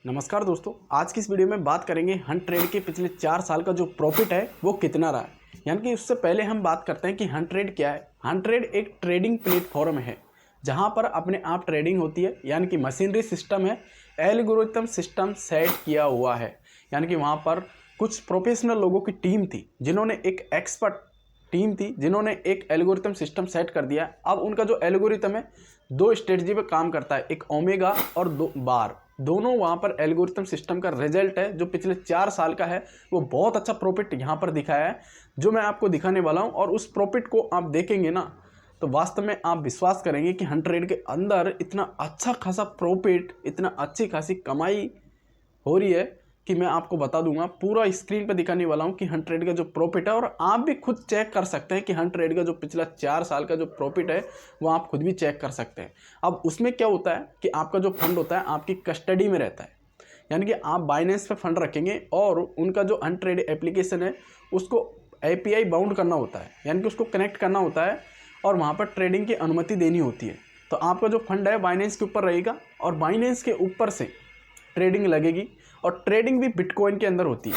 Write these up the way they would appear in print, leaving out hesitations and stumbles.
नमस्कार दोस्तों, आज की इस वीडियो में बात करेंगे हंट ट्रेड के पिछले 4 साल का जो प्रॉफिट है वो कितना रहा है। यानी कि उससे पहले हम बात करते हैं कि हंट ट्रेड क्या है। हंट ट्रेड एक ट्रेडिंग प्लेटफॉर्म है जहां पर अपने आप ट्रेडिंग होती है, यानी कि मशीनरी सिस्टम है, एल्गोरिथम सिस्टम सेट किया हुआ है। यानी कि वहां पर कुछ प्रोफेशनल लोगों की टीम थी जिन्होंने एक एल्गोरिथम सिस्टम सेट कर दिया। अब उनका जो एल्गोरिथम है दो स्ट्रेटजी पे काम करता है, एक ओमेगा और दो बार। दोनों वहाँ पर एल्गोरिथम सिस्टम का रिजल्ट है जो पिछले 4 साल का है। वो बहुत अच्छा प्रॉफिट यहाँ पर दिखाया है जो मैं आपको दिखाने वाला हूँ। और उस प्रॉफिट को आप देखेंगे ना तो वास्तव में आप विश्वास करेंगे कि हंट ट्रेड के अंदर इतना अच्छा खासा प्रॉफिट, इतना अच्छी खासी कमाई हो रही है कि मैं आपको बता दूंगा। पूरा स्क्रीन पे दिखाने वाला हूं कि हंट ट्रेड का जो प्रॉफिट है, और आप भी खुद चेक कर सकते हैं कि हंट ट्रेड का जो पिछला 4 साल का जो प्रॉफिट है वो आप खुद भी चेक कर सकते हैं। अब उसमें क्या होता है कि आपका जो फंड होता है आपकी कस्टडी में रहता है। यानी कि आप बाइनेंस पे फंड रखेंगे और उनका जो हंट ट्रेड एप्लीकेशन है उसको API बाउंड करना होता है, यानी कि उसको कनेक्ट करना होता है और वहाँ पर ट्रेडिंग की अनुमति देनी होती है। तो आपका जो फंड है बाइनेंस के ऊपर रहेगा और बाइनेंस के ऊपर से ट्रेडिंग लगेगी। और ट्रेडिंग भी बिटकॉइन के अंदर होती है,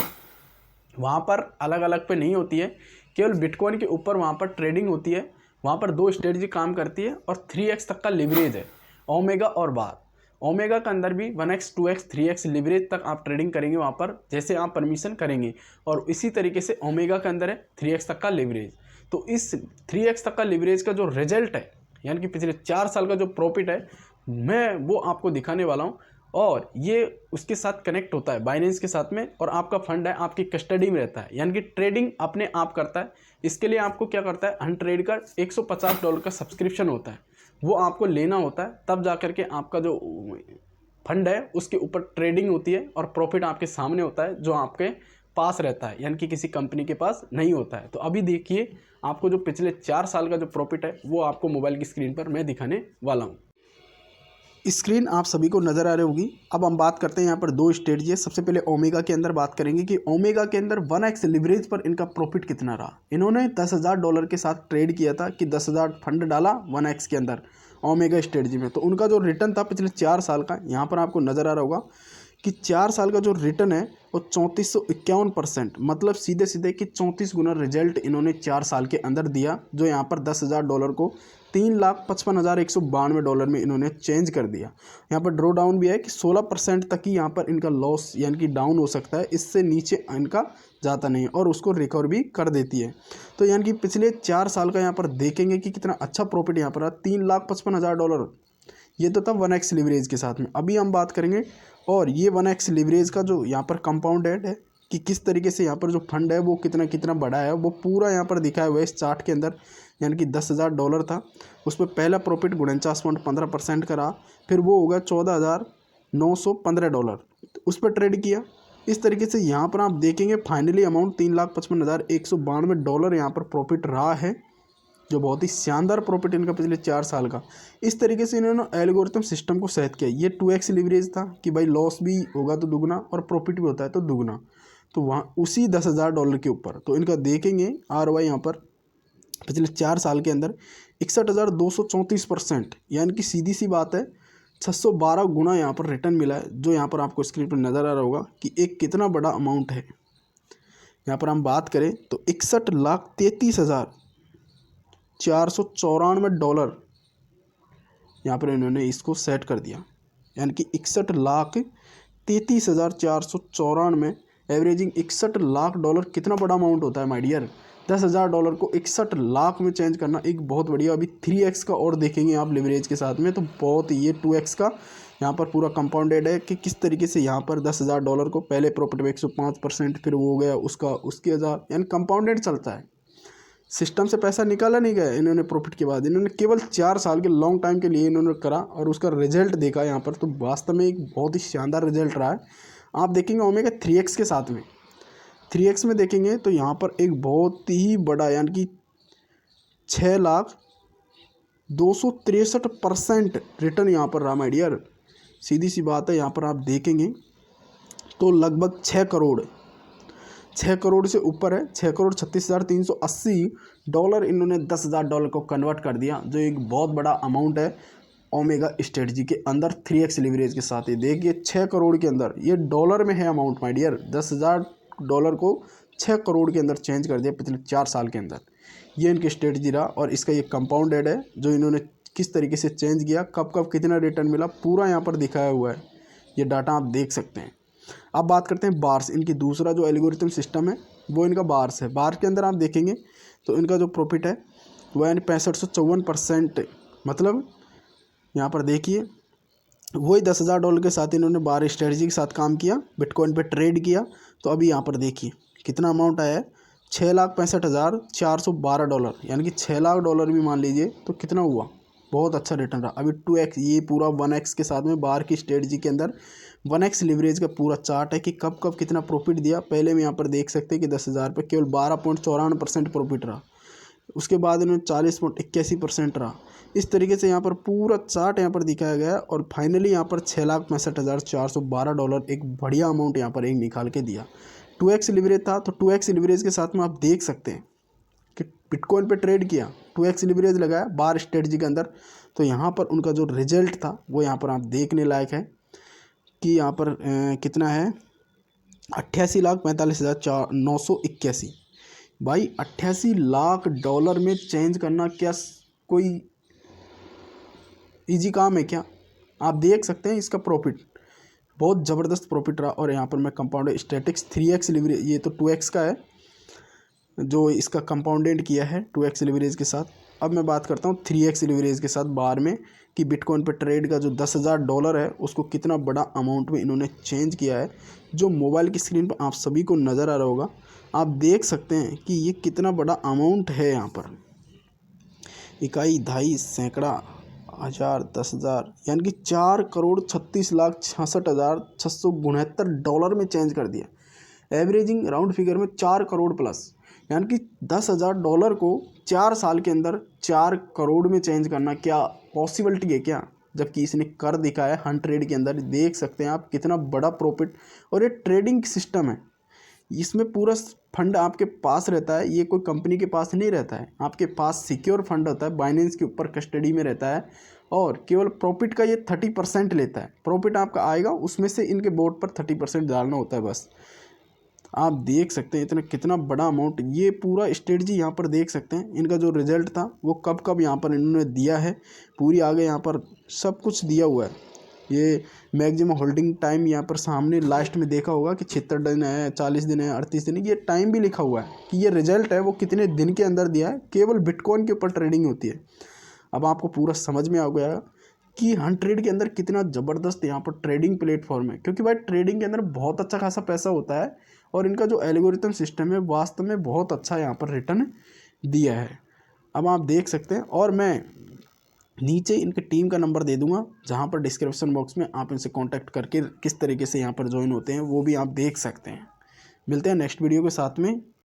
वहाँ पर अलग अलग पे नहीं होती है, केवल बिटकॉइन के ऊपर वहाँ पर ट्रेडिंग होती है। वहाँ पर दो स्ट्रेटजी काम करती है और 3x तक का लिवरेज है, ओमेगा और बार। ओमेगा के अंदर भी 1x 2x 3x लिवरेज तक आप ट्रेडिंग करेंगे वहाँ पर, जैसे आप परमिशन करेंगे। और इसी तरीके से ओमेगा के अंदर है 3x तक का लिवरेज। तो इस 3x तक का लिवरेज का जो रिजल्ट है, यानी कि पिछले 4 साल का जो प्रॉफिट है, मैं वो आपको दिखाने वाला हूँ। और ये उसके साथ कनेक्ट होता है बाइनेंस के साथ में, और आपका फंड है आपकी कस्टडी में रहता है, यानी कि ट्रेडिंग अपने आप करता है। इसके लिए आपको क्या करता है, हंट ट्रेड का $150 का सब्सक्रिप्शन होता है, वो आपको लेना होता है। तब जा करके आपका जो फंड है उसके ऊपर ट्रेडिंग होती है और प्रॉफिट आपके सामने होता है जो आपके पास रहता है, यानी कि किसी कंपनी के पास नहीं होता है। तो अभी देखिए आपको जो पिछले 4 साल का जो प्रॉफिट है वो आपको मोबाइल की स्क्रीन पर मैं दिखाने वाला हूँ। स्क्रीन आप सभी को नज़र आ रही होगी। अब हम बात करते हैं यहाँ पर दो स्ट्रेटजी है। सबसे पहले ओमेगा के अंदर बात करेंगे कि ओमेगा के अंदर 1x लिवरेज पर इनका प्रॉफिट कितना रहा। इन्होंने $10,000 के साथ ट्रेड किया था कि 10,000 फंड डाला 1x के अंदर ओमेगा स्ट्रेटजी में। तो उनका जो रिटर्न था पिछले 4 साल का, यहाँ पर आपको नज़र आ रहा होगा कि 4 साल का जो रिटर्न है वो 3451%, मतलब सीधे सीधे कि 34 गुना रिजल्ट इन्होंने 4 साल के अंदर दिया। जो यहाँ पर $10,000 को $3,55,192 में इन्होंने चेंज कर दिया। यहाँ पर ड्रॉ डाउन भी है कि 16% तक ही यहाँ पर इनका लॉस यानी कि डाउन हो सकता है, इससे नीचे इनका जाता नहीं है, और उसको रिकवर भी कर देती है। तो यानी कि पिछले 4 साल का यहाँ पर देखेंगे कि कितना अच्छा प्रॉफिट यहाँ पर $3,55,000। ये तो था 1x लिवरेज के साथ में। अभी हम बात करेंगे और ये 1x लिवरेज का जो यहाँ पर कंपाउंडेड है कि किस तरीके से यहाँ पर जो फंड है वो कितना कितना बड़ा है, वो पूरा यहाँ पर दिखाया हुआ है इस चार्ट के अंदर। यानी कि $10,000 था, उस पर पहला प्रॉफिट 49.15% का रहा, फिर वो होगा $14,915, उस पर ट्रेड किया। इस तरीके से यहाँ पर आप देखेंगे फाइनली अमाउंट $3,55,192 यहाँ पर प्रॉफिट रहा है, जो बहुत ही शानदार प्रॉफिट इनका पिछले 4 साल का। इस तरीके से इन्होंने एल्गोरिथम सिस्टम को सेट किया। ये 2x लिवरेज था कि भाई लॉस भी होगा तो दुगना और प्रॉफिट भी होता है तो दुगना, तो वहाँ उसी $10,000 के ऊपर। तो इनका देखेंगे ROI यहाँ पर पिछले 4 साल के अंदर 61,234%, यानी कि सीधी सी बात है 612 गुना यहाँ पर रिटर्न मिला है, जो यहाँ पर आपको स्क्रीन पर नज़र आ रहा होगा कि एक कितना बड़ा अमाउंट है। यहाँ पर हम बात करें तो $61,33,494 यहाँ पर इन्होंने इसको सेट कर दिया, यानी कि $61,33,494, एवरेजिंग $61,00,000 कितना बड़ा अमाउंट होता है माय डियर। $10,000 को 61 लाख में चेंज करना एक बहुत बढ़िया। अभी 3x का और देखेंगे आप लिवरेज के साथ में, तो बहुत ये 2x का यहाँ पर पूरा कंपाउंडेड है कि किस तरीके से यहाँ पर $10,000 को पहले प्रॉफिट में 105%, फिर वो हो गया उसका उसके हज़ार, यानी कंपाउंडेड चलता है। सिस्टम से पैसा निकाला नहीं गया इन्होंने प्रॉफिट के बाद, इन्होंने केवल 4 साल के लॉन्ग टाइम के लिए इन्होंने करा और उसका रिजल्ट देखा यहाँ पर। तो वास्तव में एक बहुत ही शानदार रिजल्ट रहा है। आप देखेंगे ओमेगा 3x के साथ में, 3x में देखेंगे तो यहाँ पर एक बहुत ही बड़ा, यानी कि 6,263% रिटर्न यहाँ पर रहा माय डियर। सीधी सी बात है, यहाँ पर आप देखेंगे तो लगभग 6 करोड़ से ऊपर है। $6,36,380 इन्होंने $10,000 को कन्वर्ट कर दिया, जो एक बहुत बड़ा अमाउंट है। ओमेगा स्ट्रेटजी के अंदर 3x लीवरेज के साथ। ये देखिए 6 करोड़ के अंदर, ये डॉलर में है अमाउंट माय डियर, $10,000 को 6 करोड़ के अंदर चेंज कर दिया पिछले 4 साल के अंदर। ये इनकी स्ट्रेटजी रहा और इसका ये कंपाउंडेड है जो इन्होंने किस तरीके से चेंज किया, कब कब कितना रिटर्न मिला, पूरा यहाँ पर दिखाया हुआ है। ये डाटा आप देख सकते हैं। अब बात करते हैं बार्स। इनकी दूसरा जो एल्गोरिथम सिस्टम है वो इनका बार्स है। बार के अंदर आप देखेंगे तो इनका जो प्रॉफिट है वह यानी 6554%, मतलब यहाँ पर देखिए वही $10,000 के साथ इन्होंने बार स्ट्रेटजी के साथ काम किया, बिटकॉइन पे ट्रेड किया। तो अभी यहाँ पर देखिए कितना अमाउंट आया है, $6,65,412, यानी कि $6,00,000 भी मान लीजिए तो कितना हुआ, बहुत अच्छा रिटर्न रहा। अभी 2x, ये पूरा 1x के साथ में बार की स्ट्रेटजी के अंदर 1x लीवरेज का पूरा चार्ट है कि कब कब कितना प्रॉफिट दिया। पहले में यहाँ पर देख सकते हैं कि 10,000 पे केवल 12.94% प्रॉफिट रहा, उसके बाद इन्होंने 40.81% रहा। इस तरीके से यहाँ पर पूरा चार्ट यहाँ पर दिखाया गया है और फाइनली यहाँ पर $6,65,412 एक बढ़िया अमाउंट यहाँ पर एक निकाल के दिया। 2x लीवरेज था, तो 2x लीवरेज के साथ में आप देख सकते हैं कि बिटकॉइन पे ट्रेड किया, 2x लीवरेज लगाया बार स्ट्रेटजी के अंदर। तो यहाँ पर उनका जो रिजल्ट था वो यहाँ पर आप देखने लायक है कि यहाँ पर कितना है, $88,45,981। भाई $88,00,000 में चेंज करना क्या कोई इजी काम है क्या? आप देख सकते हैं इसका प्रॉफिट, बहुत ज़बरदस्त प्रॉफिट रहा। और यहाँ पर मैं कंपाउंड स्टैटिक्स 3x लीवरेज, ये तो 2x का है जो इसका कंपाउंडेड किया है 2x लीवरेज के साथ। अब मैं बात करता हूँ 3x लीवरेज के साथ बार में कि बिटकॉइन पे ट्रेड का जो $10,000 है उसको कितना बड़ा अमाउंट में इन्होंने चेंज किया है। जो मोबाइल की स्क्रीन पर आप सभी को नज़र आ रहा होगा, आप देख सकते हैं कि ये कितना बड़ा अमाउंट है। यहाँ पर इकाई, दहाई, सैकड़ा, हज़ार, 10,000, यानी कि $4,36,66,669 में चेंज कर दिया। एवरेजिंग राउंड फिगर में 4 करोड़ प्लस, यानी कि $10,000 को 4 साल के अंदर 4 करोड़ में चेंज करना क्या पॉसिबिलिटी है क्या? जबकि इसने कर दिखाया 100 ट्रेड के अंदर। देख सकते हैं आप कितना बड़ा प्रॉफिट। और ये ट्रेडिंग सिस्टम है, इसमें पूरा फंड आपके पास रहता है, ये कोई कंपनी के पास नहीं रहता है, आपके पास सिक्योर फंड होता है, बाइनेंस के ऊपर कस्टडी में रहता है। और केवल प्रॉफिट का ये 30% लेता है। प्रॉफिट आपका आएगा उसमें से इनके बोर्ड पर 30% डालना होता है बस। आप देख सकते हैं इतना कितना बड़ा अमाउंट, ये पूरा स्ट्रेटजी यहाँ पर देख सकते हैं। इनका जो रिजल्ट था वो कब कब यहाँ पर इन्होंने दिया है, पूरी आगे यहाँ पर सब कुछ दिया हुआ है। ये मैक्सिमम होल्डिंग टाइम यहाँ पर सामने लास्ट में देखा होगा कि 76 दिन है, 40 दिन है, 38 दिन है, ये टाइम भी लिखा हुआ है कि ये रिजल्ट है वो कितने दिन के अंदर दिया है। केवल बिटकॉइन के ऊपर ट्रेडिंग होती है। अब आपको पूरा समझ में आ गया कि 100 ट्रेड के अंदर कितना ज़बरदस्त यहाँ पर ट्रेडिंग प्लेटफॉर्म है, क्योंकि भाई ट्रेडिंग के अंदर बहुत अच्छा खासा पैसा होता है और इनका जो एल्गोरिथम सिस्टम है वास्तव में बहुत अच्छा यहाँ पर रिटर्न दिया है। अब आप देख सकते हैं और मैं नीचे इनके टीम का नंबर दे दूंगा, जहाँ पर डिस्क्रिप्शन बॉक्स में आप इनसे कांटेक्ट करके किस तरीके से यहाँ पर ज्वाइन होते हैं वो भी आप देख सकते हैं। मिलते हैं नेक्स्ट वीडियो के साथ में।